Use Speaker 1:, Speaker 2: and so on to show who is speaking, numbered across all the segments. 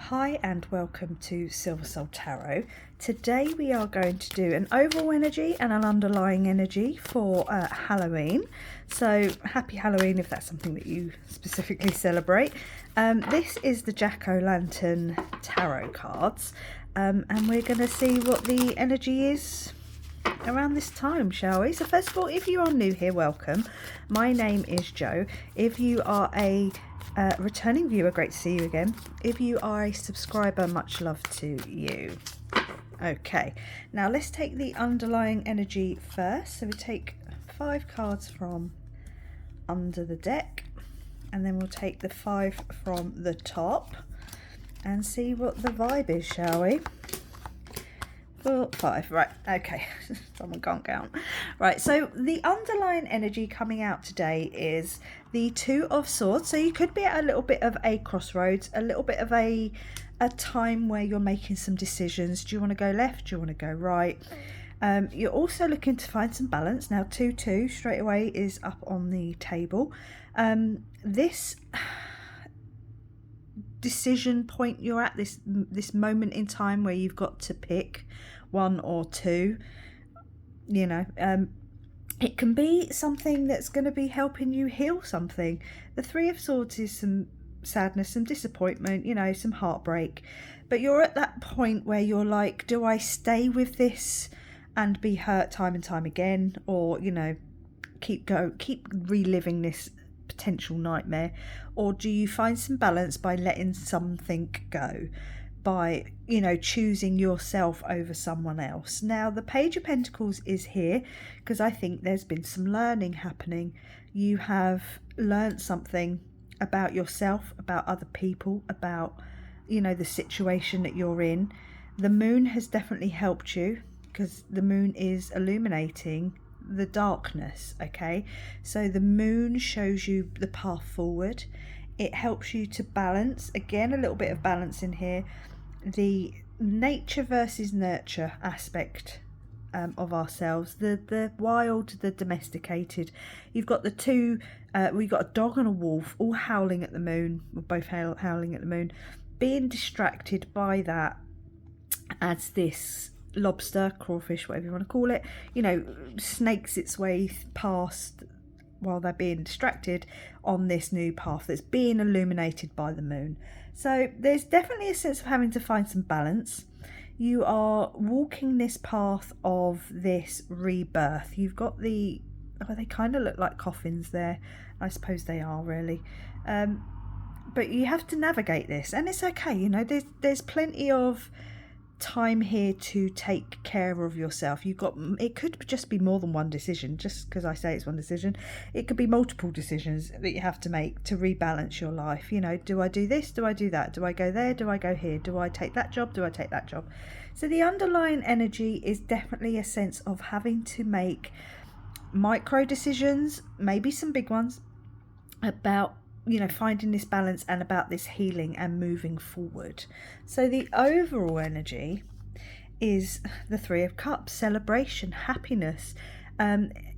Speaker 1: Hi and welcome to Silver Soul Tarot. Today we are going to do an overall energy and an underlying energy for Halloween. So happy Halloween if that's something that you specifically celebrate. This is the Jack-o'-lantern tarot cards, and we're going to see what the energy is around this time, shall we? So first of all, if you are new here, welcome. My name is Jo. If you are a returning viewer, great to see you again. If you are a subscriber, much love to you. Okay, now let's take the underlying energy first. So we take 5 cards from under the deck, and then we'll take the 5 from the top and see what the vibe is, shall we? 4, 5, right, okay. Someone can't count. Right, so the underlying energy coming out today is the 2 of Swords. So you could be at a little bit of a crossroads, a little bit of a time where you're making some decisions. Do you want to go left? Do you want to go right? You're also looking to find some balance. Now 2-2 straight away is up on the table. This decision point you're at, this moment in time where you've got to pick 1 or 2, you know, it can be something that's going to be helping you heal something. The 3 of Swords is some sadness, some disappointment, you know, some heartbreak, but you're at that point where you're like, do I stay with this and be hurt time and time again, or, you know, keep reliving this potential nightmare, or do you find some balance by letting something go, by, you know, choosing yourself over someone else? Now the Page of Pentacles is here because I think there's been some learning happening. You have learned something about yourself, about other people, about, you know, the situation that you're in. The moon has definitely helped you because the moon is illuminating the darkness. Okay, so the moon shows you the path forward. It helps you to balance, again, a little bit of balance in here, the nature versus nurture aspect of ourselves, the wild, the domesticated. You've got the two, we've got a dog and a wolf all howling at the moon, or both howling at the moon, being distracted by that as this lobster, crawfish, whatever you want to call it, you know, snakes its way past while they're being distracted on this new path that's being illuminated by the moon. So there's definitely a sense of having to find some balance. You are walking this path of this rebirth. You've got the, oh, they kind of look like coffins there. I suppose they are, really. But you have to navigate this, and it's okay. You know, there's plenty of time here to take care of yourself. You've got, it could just be more than one decision. Just because I say it's one decision, it could be multiple decisions that you have to make to rebalance your life. You know, do I do this? Do I do that? Do I go there? Do I go here? Do I take that job? Do I take that job? So the underlying energy is definitely a sense of having to make micro decisions, maybe some big ones, about, you know, finding this balance and about this healing and moving forward. So the overall energy is the 3 of Cups, celebration, happiness.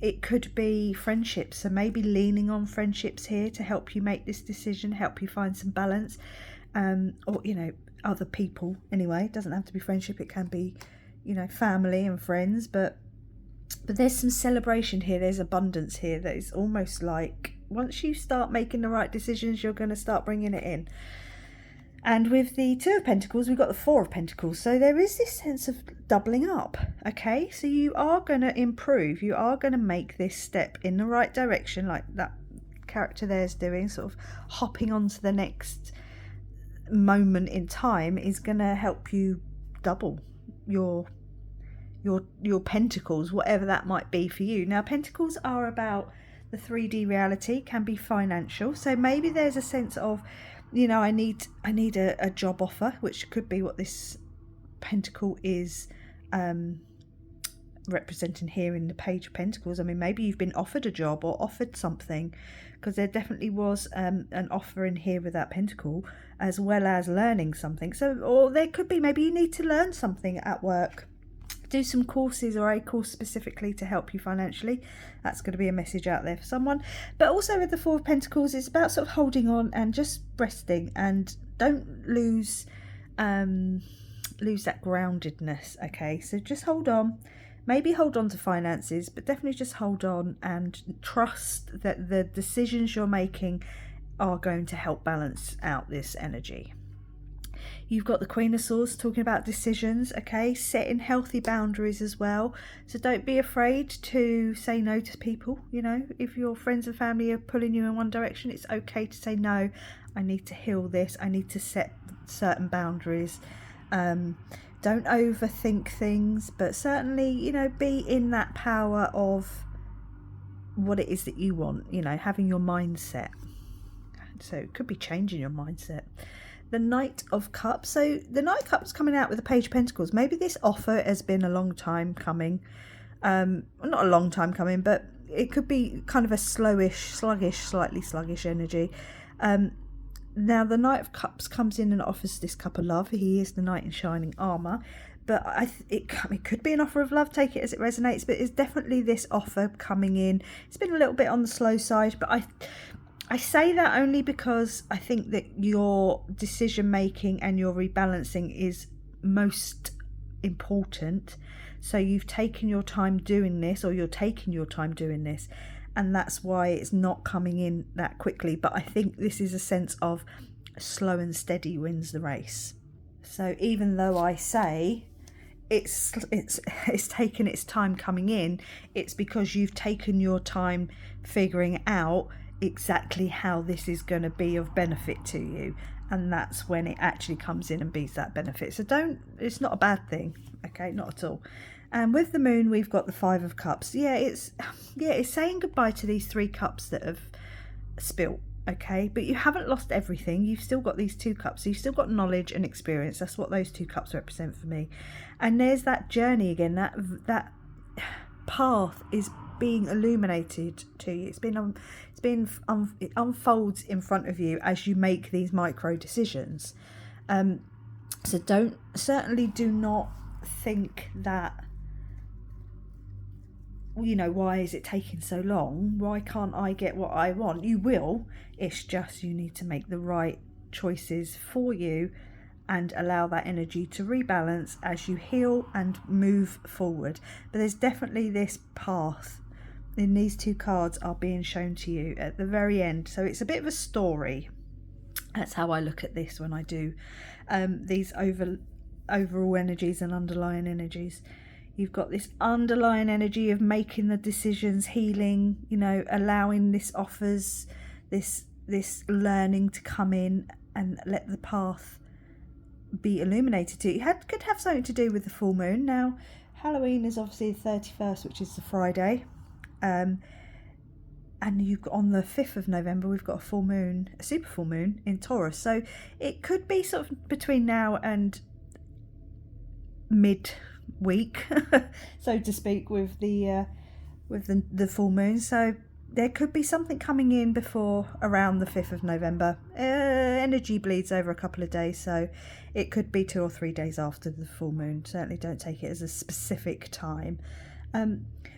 Speaker 1: It could be friendships, so maybe leaning on friendships here to help you make this decision, help you find some balance, or, you know, other people anyway. It doesn't have to be friendship, it can be, you know, family and friends, but there's some celebration here, there's abundance here that is almost like, once you start making the right decisions, you're going to start bringing it in. And with the 2 of Pentacles, we've got the 4 of Pentacles. So there is this sense of doubling up. Okay, so you are going to improve. You are going to make this step in the right direction, like that character there's doing, sort of hopping onto the next moment in time is going to help you double your pentacles, whatever that might be for you. Now, pentacles are about the 3D reality, can be financial. So maybe there's a sense of, you know, I need a job offer, which could be what this pentacle is representing here in the Page of Pentacles. I mean, maybe you've been offered a job or offered something, because there definitely was an offer in here with that pentacle, as well as learning something. So, or there could be, maybe you need to learn something at work, do some courses, or a course specifically to help you financially. That's going to be a message out there for someone. But also with the 4 of Pentacles, it's about sort of holding on and just resting, and don't lose lose that groundedness. Okay, so just hold on. Maybe hold on to finances, but definitely just hold on and trust that the decisions you're making are going to help balance out this energy. You've got the Queen of Swords talking about decisions, okay, setting healthy boundaries as well. So don't be afraid to say no to people. You know, if your friends and family are pulling you in one direction, it's okay to say no. I need to heal this. I need to set certain boundaries. Don't overthink things, but certainly, you know, be in that power of what it is that you want, you know, having your mindset. So it could be changing your mindset. The Knight of Cups. So the Knight of Cups coming out with the Page of Pentacles. Maybe this offer has been a long time coming. Not a long time coming, but it could be kind of a slightly sluggish energy. Now the Knight of Cups comes in and offers this cup of love. He is the knight in shining armour. But it could be an offer of love, take it as it resonates, but it's definitely this offer coming in. It's been a little bit on the slow side, but I say that only because I think that your decision making and your rebalancing is most important. So you've taken your time doing this, or you're taking your time doing this, and that's why it's not coming in that quickly. But I think this is a sense of slow and steady wins the race. So even though I say it's taken its time coming in, it's because you've taken your time figuring out exactly how this is going to be of benefit to you, and that's when it actually comes in and beats that benefit. So it's not a bad thing, okay, not at all. And with the moon, we've got the Five of Cups. It's saying goodbye to these 3 cups that have spilt, okay, but you haven't lost everything. You've still got these 2 cups, so you've still got knowledge and experience. That's what those 2 cups represent for me. And there's that journey again, that path is being illuminated to you. It unfolds in front of you as you make these micro decisions. So certainly do not think that, you know, why is it taking so long? Why can't I get what I want? You will. It's just you need to make the right choices for you and allow that energy to rebalance as you heal and move forward. But there's definitely this path. And these 2 cards are being shown to you at the very end. So it's a bit of a story. That's how I look at this when I do these overall energies and underlying energies. You've got this underlying energy of making the decisions, healing, you know, allowing this offers, this learning to come in and let the path be illuminated to you. It could have something to do with the full moon. Now, Halloween is obviously the 31st, which is the Friday. And you've got on the 5th of November, we've got a full moon, a super full moon in Taurus. So it could be sort of between now and mid-week, so to speak, with the full moon. So there could be something coming in before around the 5th of November. Energy bleeds over a couple of days, so it could be 2 or 3 days after the full moon. Certainly don't take it as a specific time.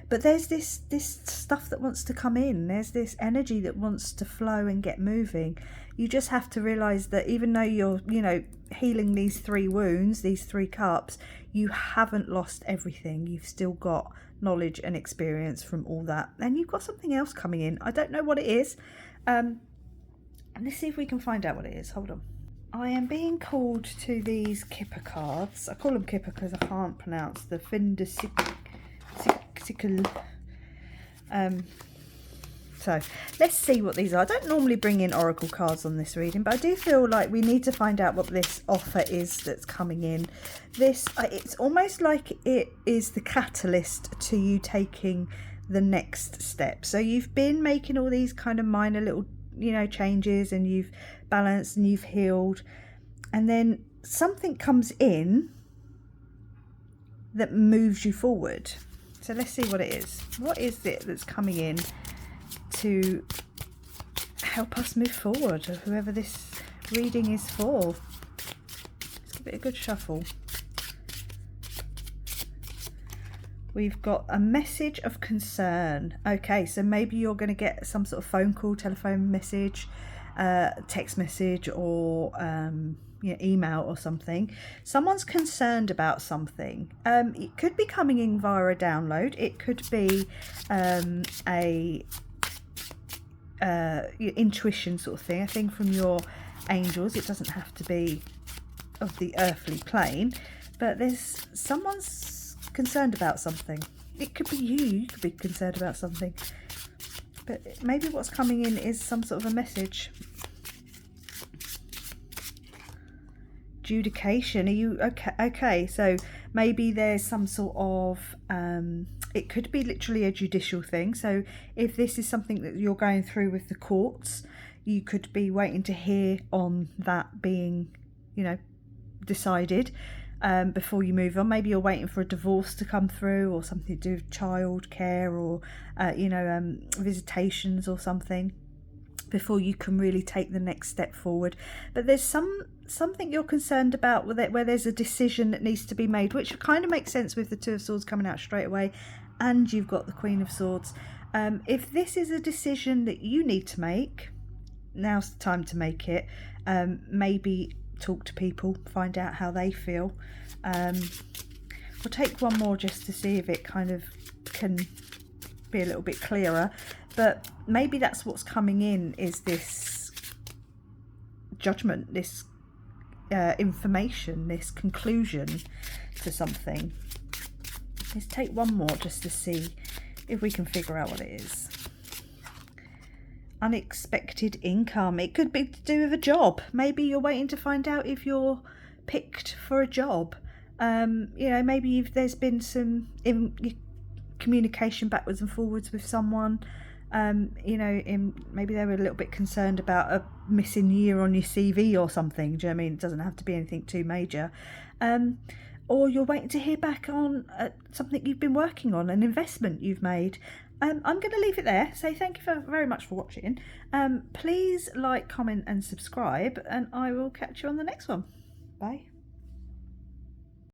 Speaker 1: But there's this stuff that wants to come in. There's this energy that wants to flow and get moving. You just have to realise that even though you're, you know, healing these 3 wounds, these 3 cups, you haven't lost everything. You've still got knowledge and experience from all that. And you've got something else coming in. I don't know what it is. And let's see if we can find out what it is. Hold on. I am being called to these Kipper cards. I call them Kipper because I can't pronounce the Findasical. So let's see what these are. I don't normally bring in oracle cards on this reading, but I do feel like we need to find out what this offer is that's coming in. It's almost like it is the catalyst to you taking the next step. So you've been making all these kind of minor little, you know, changes, and you've balanced and you've healed, and then something comes in that moves you forward. So let's see what it is. What is it that's coming in to help us move forward, or whoever this reading is for? Let's give it a good shuffle. We've got a message of concern. Okay, so maybe you're going to get some sort of phone call, telephone message, text message, or email or something. Someone's concerned about something. It could be coming in via a download. It could be a intuition sort of thing, a thing from your angels. It doesn't have to be of the earthly plane, but there's someone's concerned about something. It could be you could be concerned about something, but maybe what's coming in is some sort of a message. Adjudication. Are you okay? So maybe there's some sort of it could be literally a judicial thing. So if this is something that you're going through with the courts, you could be waiting to hear on that being, decided before you move on. Maybe you're waiting for a divorce to come through, or something to do with child care, or visitations or something, before you can really take the next step forward. But there's something you're concerned about with it, where there's a decision that needs to be made, which kind of makes sense with the Two of Swords coming out straight away, and you've got the Queen of Swords. If this is a decision that you need to make, now's the time to make it. Maybe talk to people, find out how they feel. We'll take one more just to see if it kind of can be a little bit clearer. But maybe that's what's coming in, is this judgment, this information, this conclusion to something. Let's take one more just to see if we can figure out what it is. Unexpected income. It could be to do with a job. Maybe you're waiting to find out if you're picked for a job. Maybe there's been some communication backwards and forwards with someone. Maybe they were a little bit concerned about a missing year on your CV or something. Do you know what I mean? It doesn't have to be anything too major. Or you're waiting to hear back on something you've been working on, an investment you've made. I'm going to leave it there. Say thank you very much for watching. Please like, comment and subscribe, and I will catch you on the next one. Bye.